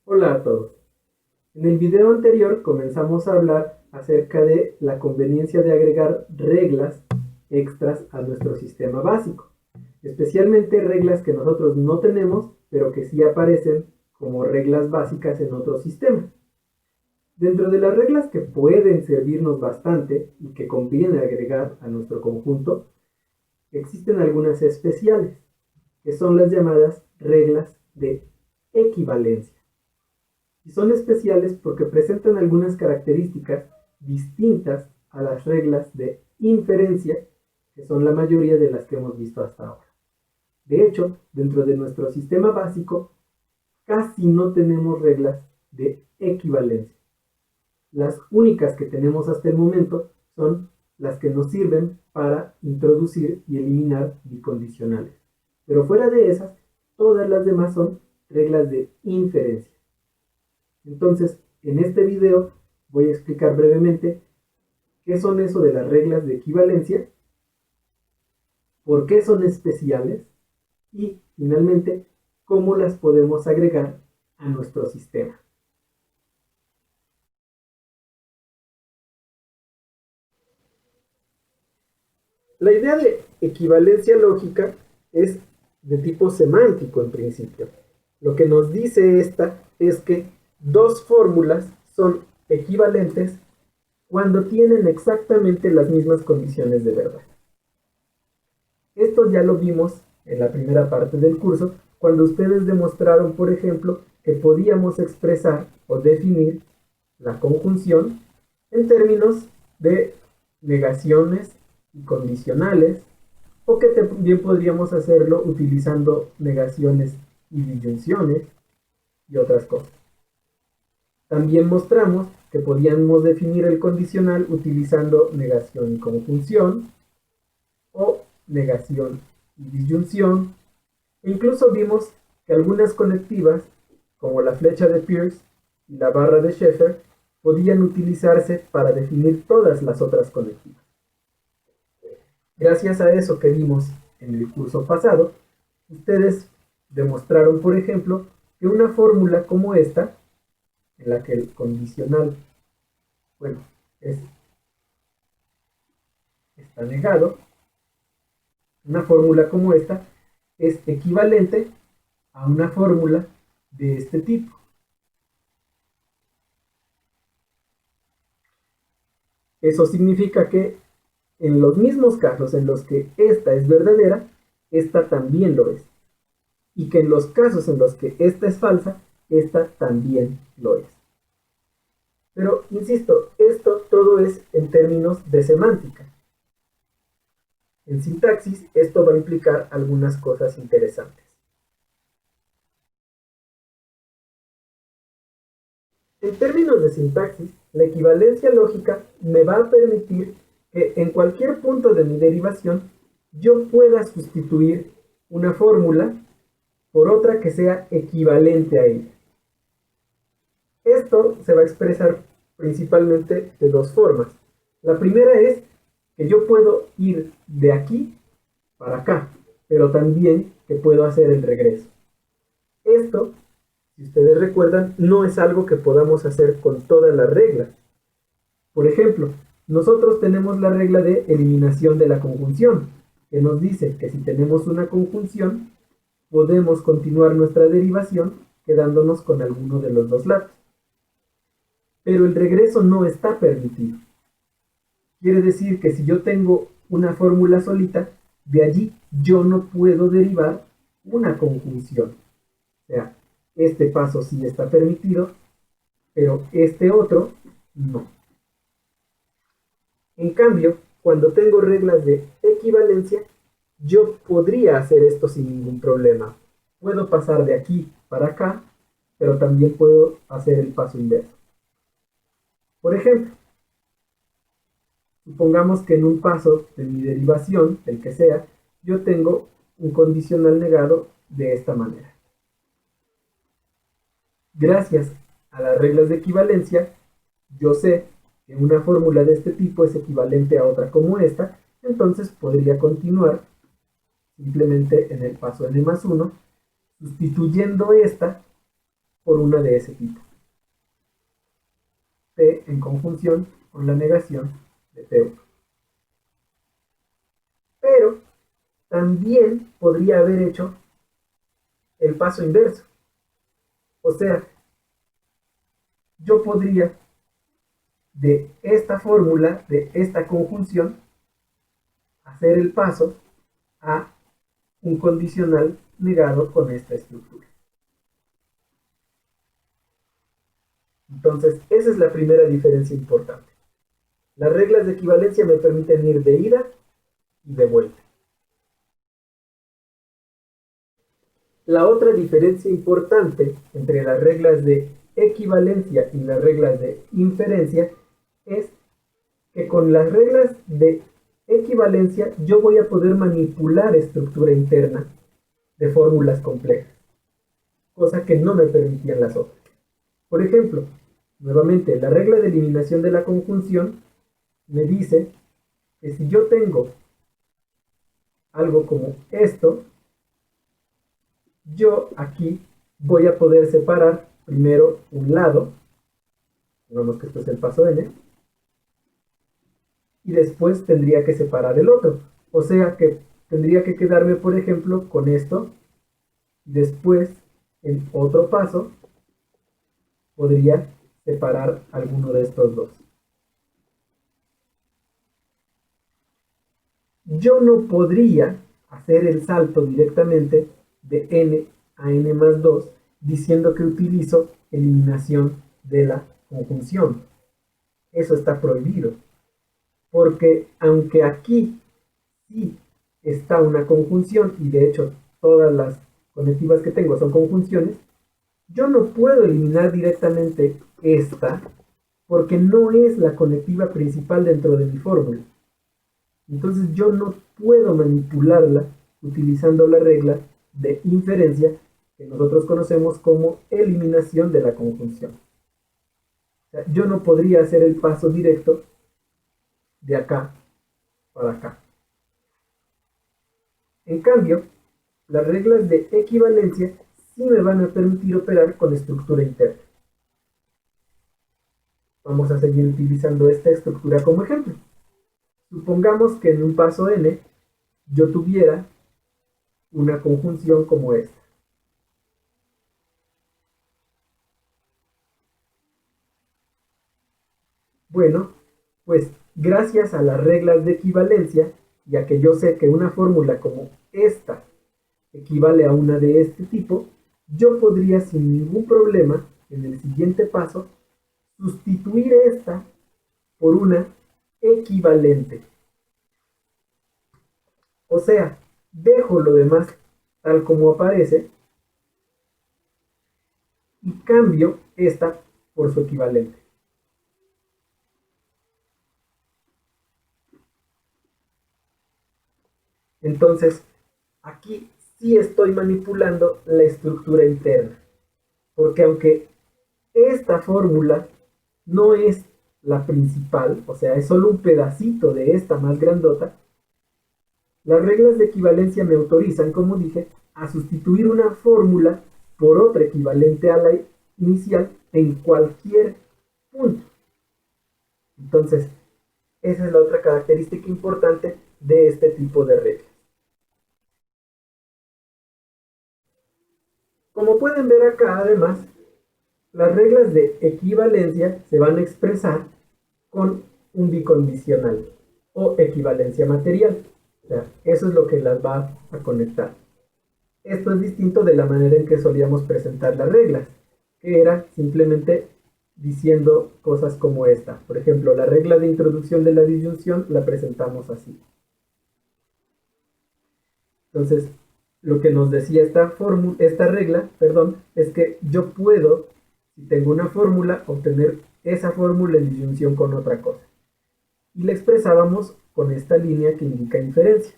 Hola a todos. En el video anterior comenzamos a hablar acerca de la conveniencia de agregar reglas extras a nuestro sistema básico, especialmente reglas que nosotros no tenemos, pero que sí aparecen como reglas básicas en otro sistema. Dentro de las reglas que pueden servirnos bastante y que conviene agregar a nuestro conjunto, existen algunas especiales, que son las llamadas reglas de equivalencia. Y son especiales porque presentan algunas características distintas a las reglas de inferencia, que son la mayoría de las que hemos visto hasta ahora. De hecho, dentro de nuestro sistema básico, casi no tenemos reglas de equivalencia. Las únicas que tenemos hasta el momento son las que nos sirven para introducir y eliminar bicondicionales. Pero fuera de esas, todas las demás son reglas de inferencia. Entonces, en este video voy a explicar brevemente qué son eso de las reglas de equivalencia, por qué son especiales y, finalmente, cómo las podemos agregar a nuestro sistema. La idea de equivalencia lógica es de tipo semántico en principio. Lo que nos dice esta es que dos fórmulas son equivalentes cuando tienen exactamente las mismas condiciones de verdad. Esto ya lo vimos en la primera parte del curso, cuando ustedes demostraron, por ejemplo, que podíamos expresar o definir la conjunción en términos de negaciones y condicionales, o que también podríamos hacerlo utilizando negaciones y disyunciones y otras cosas. También mostramos que podíamos definir el condicional utilizando negación y conjunción, o negación y disyunción. E incluso vimos que algunas conectivas, como la flecha de Peirce y la barra de Sheffer, podían utilizarse para definir todas las otras conectivas. Gracias a eso que vimos en el curso pasado, ustedes demostraron, por ejemplo, que una fórmula como esta, en la que el condicional, bueno, está negado, una fórmula como esta es equivalente a una fórmula de este tipo. Eso significa que en los mismos casos en los que esta es verdadera, esta también lo es. Y que en los casos en los que esta es falsa, esta también lo es. Pero, insisto, esto todo es en términos de semántica. En sintaxis, esto va a implicar algunas cosas interesantes. En términos de sintaxis, la equivalencia lógica me va a permitir que en cualquier punto de mi derivación yo pueda sustituir una fórmula por otra que sea equivalente a ella. Esto se va a expresar principalmente de dos formas. La primera es que yo puedo ir de aquí para acá, pero también que puedo hacer el regreso. Esto, si ustedes recuerdan, no es algo que podamos hacer con todas las reglas. Por ejemplo, nosotros tenemos la regla de eliminación de la conjunción, que nos dice que si tenemos una conjunción, podemos continuar nuestra derivación quedándonos con alguno de los dos lados. Pero el regreso no está permitido. Quiere decir que si yo tengo una fórmula solita, de allí yo no puedo derivar una conjunción. O sea, este paso sí está permitido, pero este otro no. En cambio, cuando tengo reglas de equivalencia, yo podría hacer esto sin ningún problema. Puedo pasar de aquí para acá, pero también puedo hacer el paso inverso. Por ejemplo, supongamos que en un paso de mi derivación, el que sea, yo tengo un condicional negado de esta manera. Gracias a las reglas de equivalencia, yo sé que una fórmula de este tipo es equivalente a otra como esta, entonces podría continuar simplemente en el paso n más 1, sustituyendo esta por una de ese tipo. P en conjunción con la negación de P1. Pero también podría haber hecho el paso inverso. O sea, yo podría de esta fórmula, de esta conjunción, hacer el paso a un condicional negado con esta estructura. Entonces, esa es la primera diferencia importante. Las reglas de equivalencia me permiten ir de ida y de vuelta. La otra diferencia importante entre las reglas de equivalencia y las reglas de inferencia es que con las reglas de equivalencia yo voy a poder manipular estructura interna de fórmulas complejas, cosa que no me permitían las otras. Por ejemplo, nuevamente, la regla de eliminación de la conjunción me dice que si yo tengo algo como esto, yo aquí voy a poder separar primero un lado, digamos que esto es el paso n, y después tendría que separar el otro. O sea que tendría que quedarme, por ejemplo, con esto, y después, en otro paso, podría separar alguno de estos dos. Yo no podría hacer el salto directamente de n a n más 2 diciendo que utilizo eliminación de la conjunción. Eso está prohibido. Porque aunque aquí sí está una conjunción, y de hecho todas las conectivas que tengo son conjunciones, yo no puedo eliminar directamente esta porque no es la conectiva principal dentro de mi fórmula. Entonces yo no puedo manipularla utilizando la regla de inferencia que nosotros conocemos como eliminación de la conjunción. O sea, yo no podría hacer el paso directo de acá para acá. En cambio, las reglas de equivalencia sí me van a permitir operar con estructura interna. Vamos a seguir utilizando esta estructura como ejemplo. Supongamos que en un paso n yo tuviera una conjunción como esta. Bueno, pues gracias a las reglas de equivalencia, y a que yo sé que una fórmula como esta equivale a una de este tipo, yo podría sin ningún problema, en el siguiente paso, sustituir esta por una equivalente. O sea, dejo lo demás tal como aparece y cambio esta por su equivalente. Entonces, aquí sí estoy manipulando la estructura interna, porque aunque esta fórmula no es la principal, o sea, es solo un pedacito de esta más grandota, las reglas de equivalencia me autorizan, como dije, a sustituir una fórmula por otra equivalente a la inicial en cualquier punto. Entonces, esa es la otra característica importante de este tipo de reglas. Como pueden ver acá, además, las reglas de equivalencia se van a expresar con un bicondicional o equivalencia material. O sea, eso es lo que las va a conectar. Esto es distinto de la manera en que solíamos presentar las reglas, que era simplemente diciendo cosas como esta. Por ejemplo, la regla de introducción de la disyunción la presentamos así. Entonces, lo que nos decía esta regla, es que yo puedo, si tengo una fórmula, obtener esa fórmula en disyunción con otra cosa. Y la expresábamos con esta línea que indica inferencia.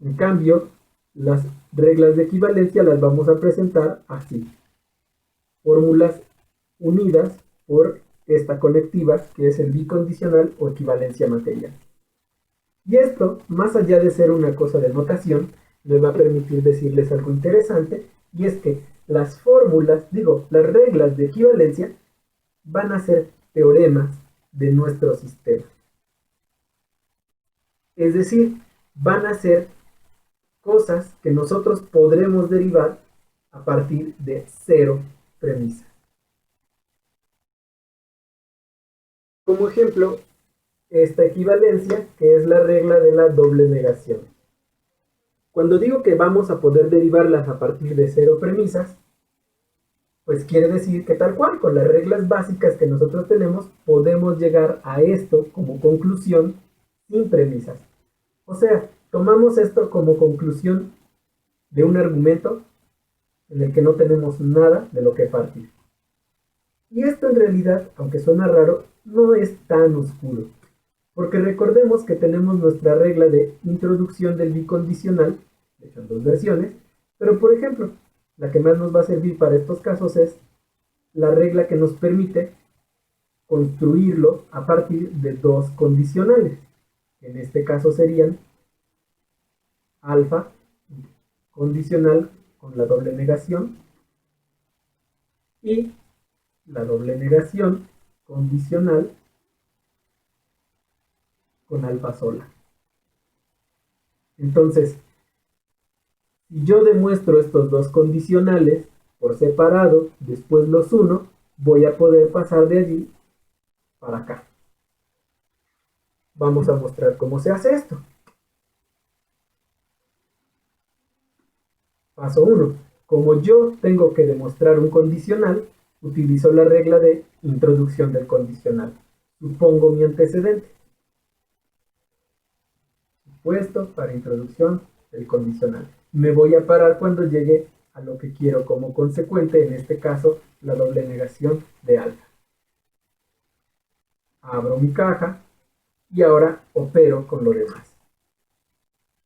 En cambio, las reglas de equivalencia las vamos a presentar así. Fórmulas unidas por esta conectiva, que es el bicondicional o equivalencia material. Y esto, más allá de ser una cosa de notación, me va a permitir decirles algo interesante, y es que las fórmulas, las reglas de equivalencia van a ser teoremas de nuestro sistema. Es decir, van a ser cosas que nosotros podremos derivar a partir de cero premisas. Como ejemplo, esta equivalencia, que es la regla de la doble negación. Cuando digo que vamos a poder derivarlas a partir de cero premisas, pues quiere decir que tal cual, con las reglas básicas que nosotros tenemos, podemos llegar a esto como conclusión sin premisas. O sea, tomamos esto como conclusión de un argumento en el que no tenemos nada de lo que partir. Y esto en realidad, aunque suena raro, no es tan oscuro, porque recordemos que tenemos nuestra regla de introducción del bicondicional, de hecho en dos versiones, pero por ejemplo, la que más nos va a servir para estos casos es la regla que nos permite construirlo a partir de dos condicionales. En este caso serían alfa condicional con la doble negación y la doble negación condicional con alfa sola. Entonces, si yo demuestro estos dos condicionales por separado, después los uno, voy a poder pasar de allí para acá. Vamos a mostrar cómo se hace esto. Paso 1. Como yo tengo que demostrar un condicional, utilizo la regla de introducción del condicional. Supongo mi antecedente. Supuesto para introducción del condicional. Me voy a parar cuando llegue a lo que quiero como consecuente, en este caso, la doble negación de alfa. Abro mi caja y ahora opero con lo demás.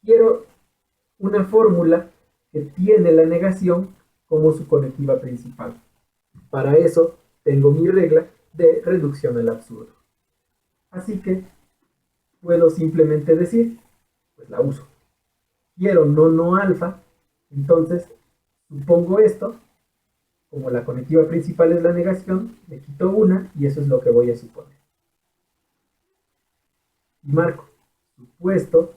Quiero una fórmula que tiene la negación como su conectiva principal. Para eso tengo mi regla de reducción al absurdo. Así que puedo simplemente decir, pues la uso. Quiero no alfa, entonces supongo esto, como la conectiva principal es la negación, le quito una y eso es lo que voy a suponer. Y marco supuesto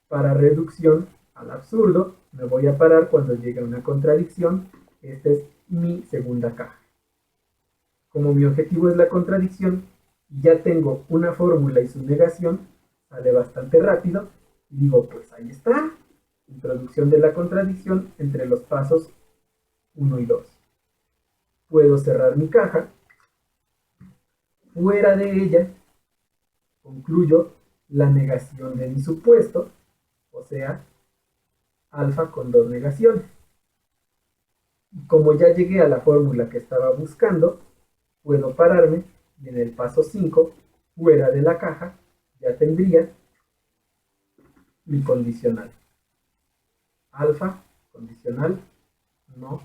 para reducción al absurdo, me voy a parar cuando llegue a una contradicción. Esta es mi segunda caja. Como mi objetivo es la contradicción, y ya tengo una fórmula y su negación, sale bastante rápido, y digo, pues ahí está, introducción de la contradicción entre los pasos 1 y 2. Puedo cerrar mi caja, fuera de ella, concluyo la negación de mi supuesto, o sea, alfa con dos negaciones. Y como ya llegué a la fórmula que estaba buscando, puedo pararme y en el paso 5, fuera de la caja, ya tendría mi condicional. Alfa, condicional, no,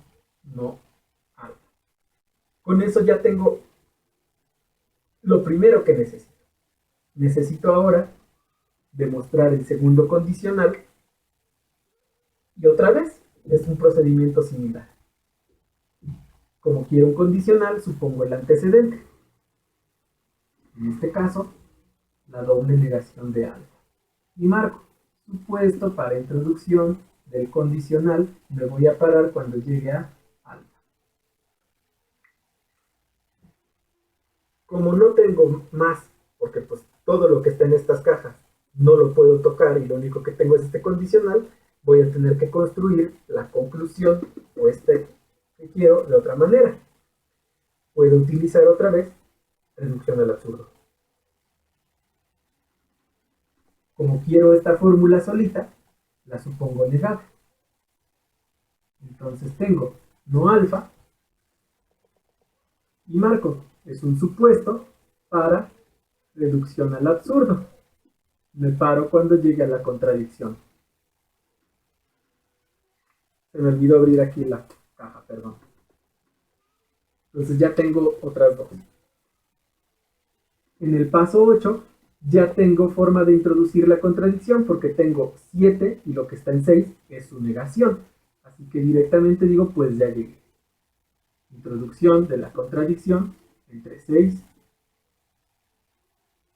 alfa. Con eso ya tengo lo primero que necesito. Necesito ahora demostrar el segundo condicional y otra vez es un procedimiento similar. Como quiero un condicional, supongo el antecedente. En este caso, la doble negación de alfa. Y marco supuesto para introducción del condicional, me voy a parar cuando llegue a alfa. Como no tengo más, porque pues todo lo que está en estas cajas no lo puedo tocar y lo único que tengo es este condicional, voy a tener que construir la conclusión o este que quiero de otra manera. Puedo utilizar otra vez reducción al absurdo. Como quiero esta fórmula solita, la supongo negada. Entonces tengo no alfa y marco. Es un supuesto para reducción al absurdo. Me paro cuando llegue a la contradicción. Se me olvidó abrir aquí la caja, perdón. Entonces ya tengo otras dos. En el paso 8 ya tengo forma de introducir la contradicción porque tengo 7 y lo que está en 6 es su negación. Así que directamente digo, pues ya llegué. Introducción de la contradicción entre 6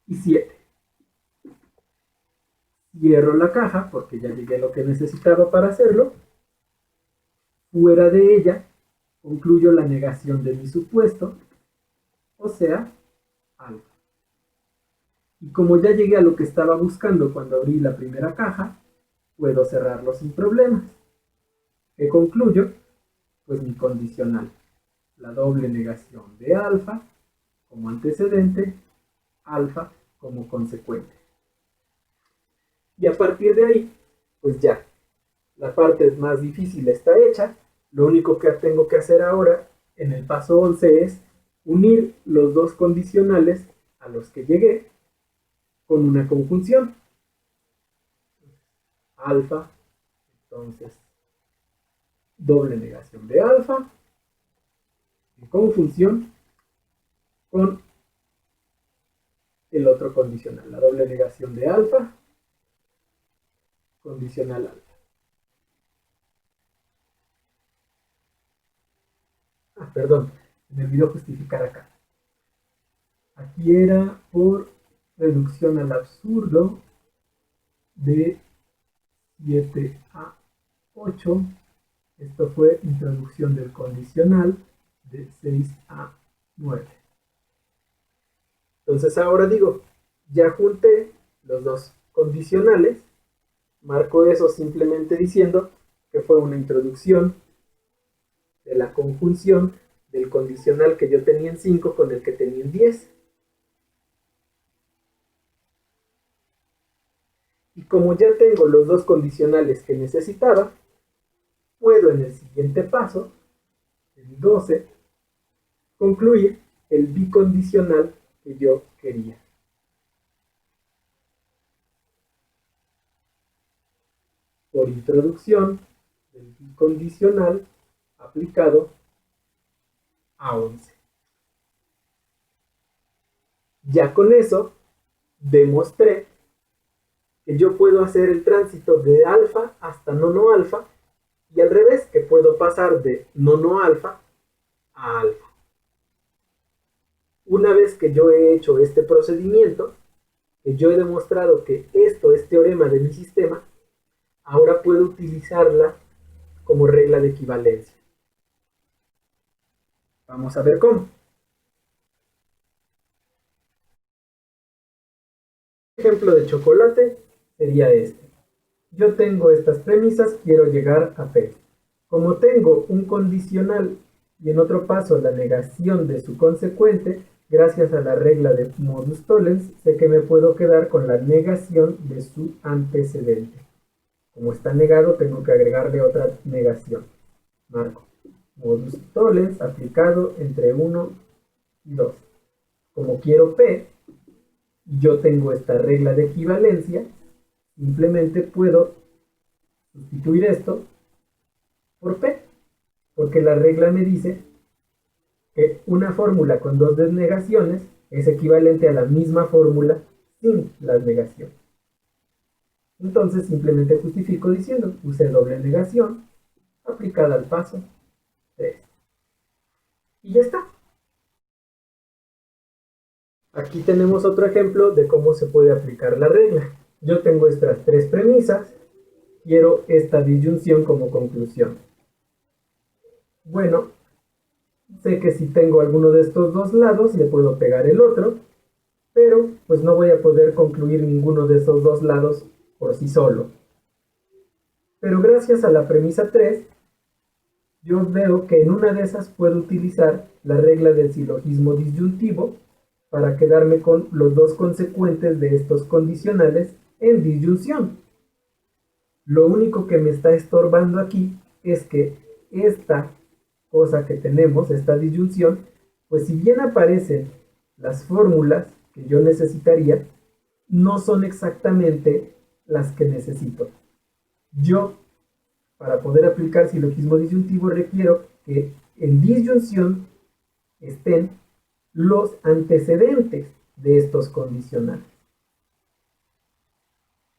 y 7. Cierro la caja porque ya llegué a lo que necesitaba para hacerlo. Fuera de ella, concluyo la negación de mi supuesto, o sea, alfa. Y como ya llegué a lo que estaba buscando cuando abrí la primera caja, puedo cerrarlo sin problemas. ¿Qué concluyo? Pues mi condicional, la doble negación de alfa como antecedente, alfa como consecuente. Y a partir de ahí, pues ya, la parte más difícil está hecha. Lo único que tengo que hacer ahora en el paso 11 es unir los dos condicionales a los que llegué con una conjunción. Alfa, entonces, doble negación de alfa en conjunción con el otro condicional, la doble negación de alfa, condicional alfa. Perdón, me olvidó justificar acá. Aquí era por reducción al absurdo de 7 a 8. Esto fue introducción del condicional de 6 a 9. Entonces ahora digo, ya junté los dos condicionales, marco eso simplemente diciendo que fue una introducción de la conjunción del condicional que yo tenía en 5 con el que tenía en 10. Y como ya tengo los dos condicionales que necesitaba, puedo en el siguiente paso, el 12, concluir el bicondicional que yo quería. Por introducción del bicondicional aplicado a 11. Ya con eso demostré que yo puedo hacer el tránsito de alfa hasta nono alfa y al revés, que puedo pasar de nono alfa a alfa. Una vez que yo he hecho este procedimiento, que yo he demostrado que esto es teorema de mi sistema, ahora puedo utilizarla como regla de equivalencia. Vamos a ver cómo. El ejemplo de chocolate sería este. Yo tengo estas premisas, quiero llegar a P. Como tengo un condicional y en otro paso la negación de su consecuente, gracias a la regla de modus tollens, sé que me puedo quedar con la negación de su antecedente. Como está negado, tengo que agregarle otra negación. Marco. Modus tollens aplicado entre 1 y 2. Como quiero P, y yo tengo esta regla de equivalencia, simplemente puedo sustituir esto por P, porque la regla me dice que una fórmula con dos desnegaciones es equivalente a la misma fórmula sin las negaciones. Entonces simplemente justifico diciendo, usé doble negación aplicada al paso 3. Y ya está. Aquí tenemos otro ejemplo de cómo se puede aplicar la regla. Yo tengo estas tres premisas, quiero esta disyunción como conclusión. Bueno, sé que si tengo alguno de estos dos lados, le puedo pegar el otro, pero pues no voy a poder concluir ninguno de esos dos lados por sí solo. Pero gracias a la premisa 3, yo veo que en una de esas puedo utilizar la regla del silogismo disyuntivo para quedarme con los dos consecuentes de estos condicionales en disyunción. Lo único que me está estorbando aquí es que esta cosa que tenemos, esta disyunción, pues si bien aparecen las fórmulas que yo necesitaría, no son exactamente las que necesito. Yo, para poder aplicar silogismo disyuntivo, requiero que en disyunción estén los antecedentes de estos condicionales.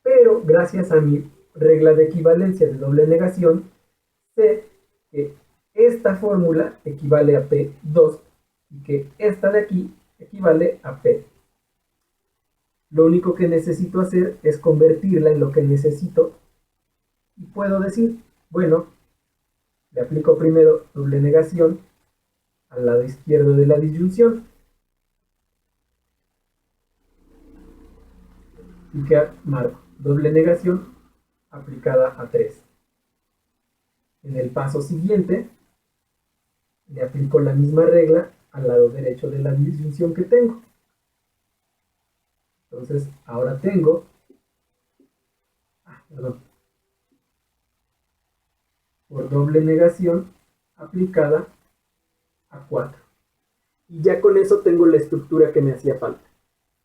Pero gracias a mi regla de equivalencia de doble negación, sé que esta fórmula equivale a P2 y que esta de aquí equivale a P. Lo único que necesito hacer es convertirla en lo que necesito y puedo decir, bueno, le aplico primero doble negación al lado izquierdo de la disyunción y que marco doble negación aplicada a 3. En el paso siguiente le aplico la misma regla al lado derecho de la disyunción que tengo. Entonces ahora tengo por doble negación aplicada a 4. Y ya con eso tengo la estructura que me hacía falta.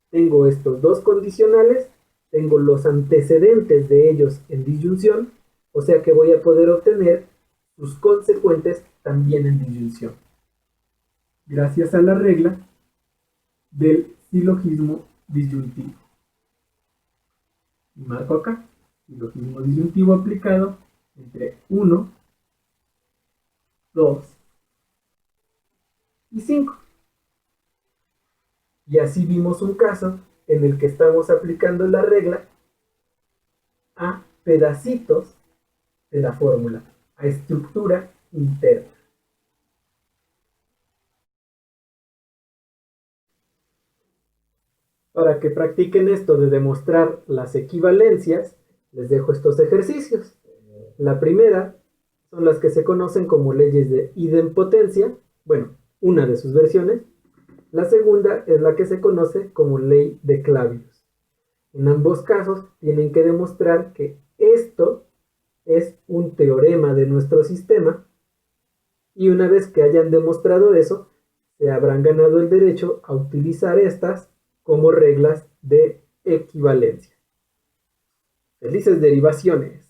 Tengo estos dos condicionales, tengo los antecedentes de ellos en disyunción, o sea que voy a poder obtener sus consecuentes también en disyunción, gracias a la regla del silogismo disyuntivo. Y marco acá, silogismo disyuntivo aplicado entre 1, 2 y 5. Y así vimos un caso en el que estamos aplicando la regla a pedacitos de la fórmula, a estructura interna. Para que practiquen esto de demostrar las equivalencias, les dejo estos ejercicios. La primera son las que se conocen como leyes de idempotencia, bueno, una de sus versiones. La segunda es la que se conoce como ley de Clavius. En ambos casos tienen que demostrar que esto es un teorema de nuestro sistema y una vez que hayan demostrado eso, se habrán ganado el derecho a utilizar estas como reglas de equivalencia. ¡Felices derivaciones!